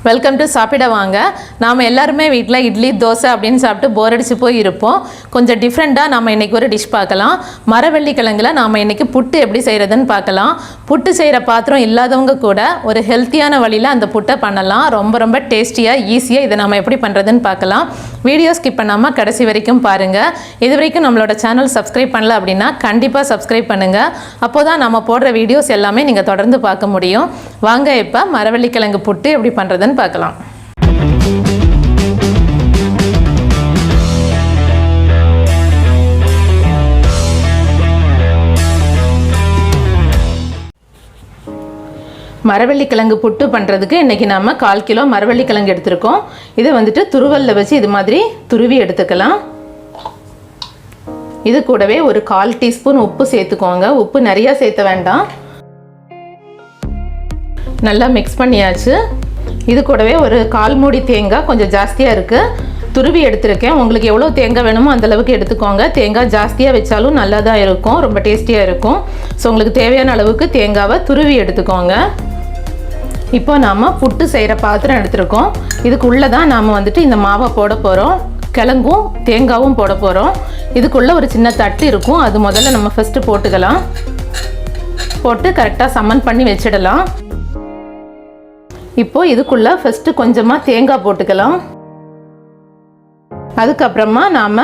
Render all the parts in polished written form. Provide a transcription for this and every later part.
Welcome to சாப்பிட வாங்க. நாம் எல்லாருமே வீட்டில் இட்லி தோசை அப்படின்னு சாப்பிட்டு போர் அடிச்சு போய் இருப்போம். கொஞ்சம் டிஃப்ரெண்ட்டாக நாம் இன்றைக்கி ஒரு டிஷ் பார்க்கலாம். மரவள்ளி கிழங்குல நாம் இன்றைக்கி புட்டு எப்படி செய்கிறதுன்னு பார்க்கலாம். புட்டு செய்கிற பாத்திரம் இல்லாதவங்க கூட ஒரு ஹெல்த்தியான வழியில் அந்த புட்டை பண்ணலாம். ரொம்ப டேஸ்டியாக ஈஸியாக இதை நம்ம எப்படி பண்ணுறதுன்னு பார்க்கலாம். வீடியோ ஸ்கிப் பண்ணாமல் கடைசி வரைக்கும் பாருங்கள். இது வரைக்கும் நம்மளோட சேனல் சப்ஸ்கிரைப் பண்ணல அப்படின்னா கண்டிப்பாக சப்ஸ்கிரைப் பண்ணுங்கள். அப்போ தான் நம்ம போடுற வீடியோஸ் எல்லாமே நீங்கள் தொடர்ந்து பார்க்க முடியும். வாங்க இப்போ மரவள்ளி கிழங்கு புட்டு எப்படி பண்ணுறதுன்னு பார்க்கலாம். மரவள்ளி கிழங்கு புட்டு பண்ணுறதுக்கு இன்றைக்கி நம்ம 1/4 கிலோ மரவள்ளி கிழங்கு எடுத்துருக்கோம். இதை வந்துட்டு துருவலில் வச்சு இது மாதிரி துருவி எடுத்துக்கலாம். இது கூடவே ஒரு 1/4 டீஸ்பூன் உப்பு சேர்த்துக்கோங்க. உப்பு நிறையா சேர்த்த வேண்டாம். நல்லா மிக்ஸ் பண்ணியாச்சு. இது கூடவே ஒரு 1/4 மூடி தேங்காய், கொஞ்சம் ஜாஸ்தியாக இருக்குது, துருவி எடுத்துருக்கேன். உங்களுக்கு எவ்வளோ தேங்காய் வேணுமோ அந்தளவுக்கு எடுத்துக்கோங்க. தேங்காய் ஜாஸ்தியாக வச்சாலும் நல்லா தான் இருக்கும், ரொம்ப டேஸ்டியாக இருக்கும். ஸோ உங்களுக்கு தேவையான அளவுக்கு தேங்காவை துருவி எடுத்துக்கோங்க. இப்போ நாம் புட்டு செய்கிற பாத்திரம் எடுத்துருக்கோம். இதுக்குள்ளே தான் நாம் வந்துட்டு இந்த மாவை போட போகிறோம். கிழங்கும் தேங்காவும் போட போகிறோம். இதுக்குள்ளே ஒரு சின்ன தட்டு இருக்கும், அது முதல்ல நம்ம ஃபஸ்ட்டு போட்டுக்கலாம். போட்டு கரெக்டாக சமன் பண்ணி வச்சிடலாம். இப்போ இதுக்குள்ளே ஃபஸ்ட்டு கொஞ்சமாக தேங்காய் போட்டுக்கலாம். அதுக்கப்புறமா நாம்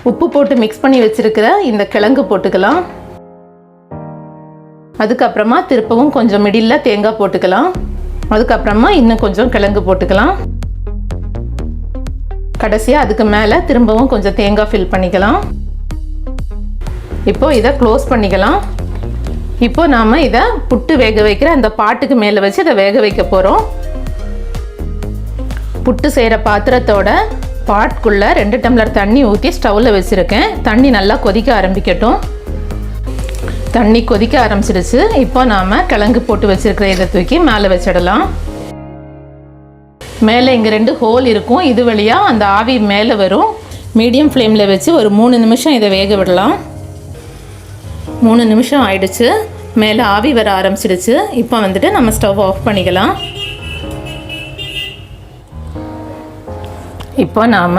உப்பு போட்டு மிக்ஸ் பண்ணி வச்சுருக்கிற இந்த கிழங்கு போட்டுக்கலாம். அதுக்கப்புறமா திருப்பவும் கொஞ்சம் மிடில் தேங்காய் போட்டுக்கலாம். அதுக்கப்புறமா இன்னும் கொஞ்சம் கிழங்கு போட்டுக்கலாம். கடைசியாக அதுக்கு மேலே திரும்பவும் கொஞ்சம் தேங்காய் ஃபில் பண்ணிக்கலாம். இப்போ இதை க்ளோஸ் பண்ணிக்கலாம். இப்போ நாம் இதை புட்டு வேக வைக்கிற அந்த பாட்டுக்கு மேலே வச்சு இதை வேக வைக்க போகிறோம். புட்டு செய்கிற பாத்திரத்தோட பாட்குள்ளே 2 டம்ளர் தண்ணி ஊற்றி ஸ்டவ்வில் வச்சுருக்கேன். தண்ணி நல்லா கொதிக்க ஆரம்பிக்கட்டும். தண்ணி கொதிக்க ஆரம்பிச்சிடுச்சு. இப்போ நாம் கிழங்கு போட்டு வச்சுருக்கிற இதை தூக்கி மேலே வச்சிடலாம். மேலே இங்கே 2 ஹோல் இருக்கும், இது வழியாக அந்த ஆவி மேலே வரும். மீடியம் ஃப்ளேமில் வச்சு ஒரு 3 நிமிஷம் இதை வேக விடலாம். 3 நிமிஷம் ஆயிடுச்சு. மேலே ஆவி வர ஆரம்பிச்சிடுச்சு. இப்போ வந்துட்டு நம்ம ஸ்டவ் ஆஃப் பண்ணிக்கலாம். இப்போ நாம்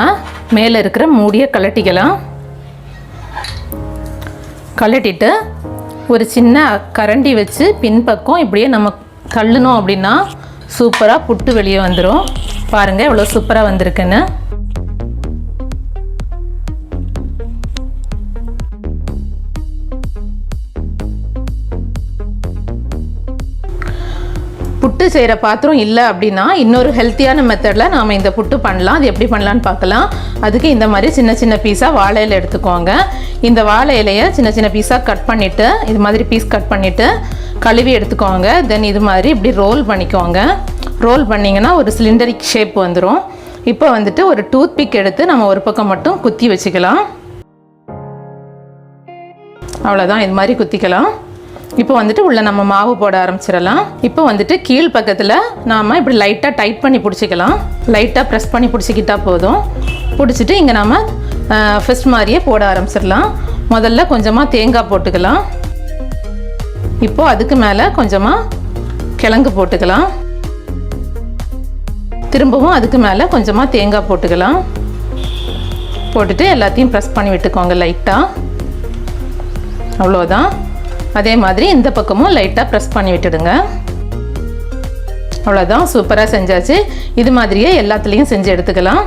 மேலே இருக்கிற மூடியை கழட்டிக்கலாம். கழட்டிட்டு ஒரு சின்ன கரண்டி வச்சு பின்பக்கம் இப்படியே நம்ம தள்ளினோம் அப்படின்னா சூப்பராக புட்டு வெளியே வந்துடும். பாருங்கள் எவ்வளோ சூப்பராக வந்திருக்குன்னு. புட்டு செய்கிற பாத்திரம் இல்லை அப்படின்னா இன்னொரு ஹெல்த்தியான மெத்தடில் நாம் இந்த புட்டு பண்ணலாம். அது எப்படி பண்ணலான்னு பார்க்கலாம். அதுக்கு இந்த மாதிரி சின்ன சின்ன பீஸாக வாழை இலை எடுத்துக்கோங்க. இந்த வாழை இலையை சின்ன சின்ன பீஸாக கட் பண்ணிவிட்டு இது மாதிரி பீஸ் கட் பண்ணிவிட்டு கழுவி எடுத்துக்கோங்க. தென் இது மாதிரி இப்படி ரோல் பண்ணிக்கோங்க. ரோல் பண்ணிங்கன்னா ஒரு சிலிண்டரிக் ஷேப் வந்துடும். இப்போ வந்துட்டு ஒரு டூத் பிக் எடுத்து நம்ம ஒரு பக்கம் மட்டும் குத்தி வச்சுக்கலாம். அவ்வளோதான், இது மாதிரி குத்திக்கலாம். இப்போ வந்துட்டு உள்ளே நம்ம மாவு போட ஆரம்பிச்சிடலாம். இப்போ வந்துட்டு கீழ் பக்கத்தில் நாம் இப்படி லைட்டாக டைட் பண்ணி பிடிச்சிக்கலாம். லைட்டாக ப்ரெஸ் பண்ணி பிடிச்சிக்கிட்டா போதும். பிடிச்சிட்டு இங்கே நாம் ஃபஸ்ட் மாதிரியே போட ஆரம்பிச்சிடலாம். முதல்ல கொஞ்சமாக தேங்காய் போட்டுக்கலாம். இப்போது அதுக்கு மேலே கொஞ்சமாக கிழங்கு போட்டுக்கலாம். திரும்பவும் அதுக்கு மேலே கொஞ்சமாக தேங்காய் போட்டுக்கலாம். போட்டுட்டு எல்லாத்தையும் ப்ரெஸ் பண்ணி விட்டுக்கோங்க லைட்டாக. அவ்வளோதான். அதே மாதிரி இந்த பக்கமும் லைட்டாக ப்ரெஸ் பண்ணி விட்டுடுங்க. அவ்வளோதான், சூப்பராக செஞ்சாச்சு. இது மாதிரியே எல்லாத்துலேயும் செஞ்சு எடுத்துக்கலாம்.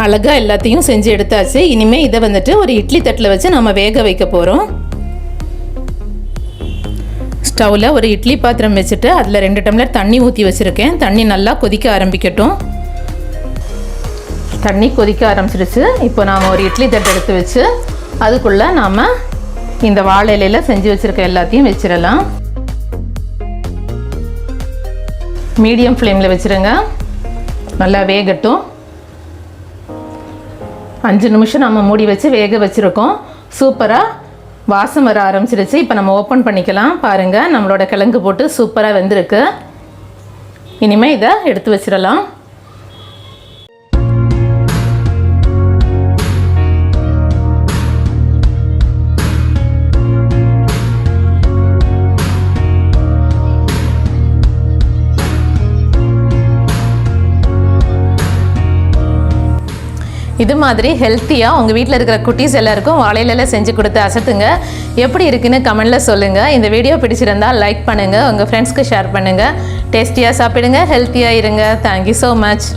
அழகாக எல்லாத்தையும் செஞ்சு எடுத்தாச்சு. இனிமேல் இதை வந்துட்டு ஒரு இட்லி தட்டில் வச்சு நம்ம வேக வைக்க போகிறோம். ஸ்டவ்வில் ஒரு இட்லி பாத்திரம் வச்சுட்டு அதில் 2 டம்ளர் தண்ணி ஊற்றி வச்சுருக்கேன். தண்ணி நல்லா கொதிக்க ஆரம்பிக்கட்டும். தண்ணி கொதிக்க ஆரம்பிச்சிடுச்சு. இப்போ நாம் ஒரு இட்லி தட்டு எடுத்து வச்சு அதுக்குள்ளே நாம் இந்த வாழை இலையில் செஞ்சு வச்சுருக்க எல்லாத்தையும் வச்சிடலாம். மீடியம் ஃப்ளேமில் வச்சுருங்க. நல்லா வேகட்டும். 5 நிமிஷம் நம்ம மூடி வச்சு வேக வச்சுருக்கோம். சூப்பராக வாசம் வர ஆரம்பிச்சிடுச்சு. இப்போ நம்ம ஓப்பன் பண்ணிக்கலாம். பாருங்கள், நம்மளோட கிழங்கு போட்டு சூப்பராக வெந்திருக்கு. இனிமேல் இதை எடுத்து வச்சிடலாம். இது மாதிரி ஹெல்த்தியாக உங்கள் வீட்டில் இருக்கிற குட்டீஸ் எல்லாருக்கும் வாழை இலையில செஞ்சு கொடுத்து அசத்துங்க. எப்படி இருக்குன்னு கமெண்ட்டில் சொல்லுங்கள். இந்த வீடியோ பிடிச்சிருந்தால் லைக் பண்ணுங்கள், உங்கள் ஃப்ரெண்ட்ஸ்க்கு ஷேர் பண்ணுங்கள். டேஸ்டியாக சாப்பிடுங்க, ஹெல்த்தியாக இருங்க. Thank you so much.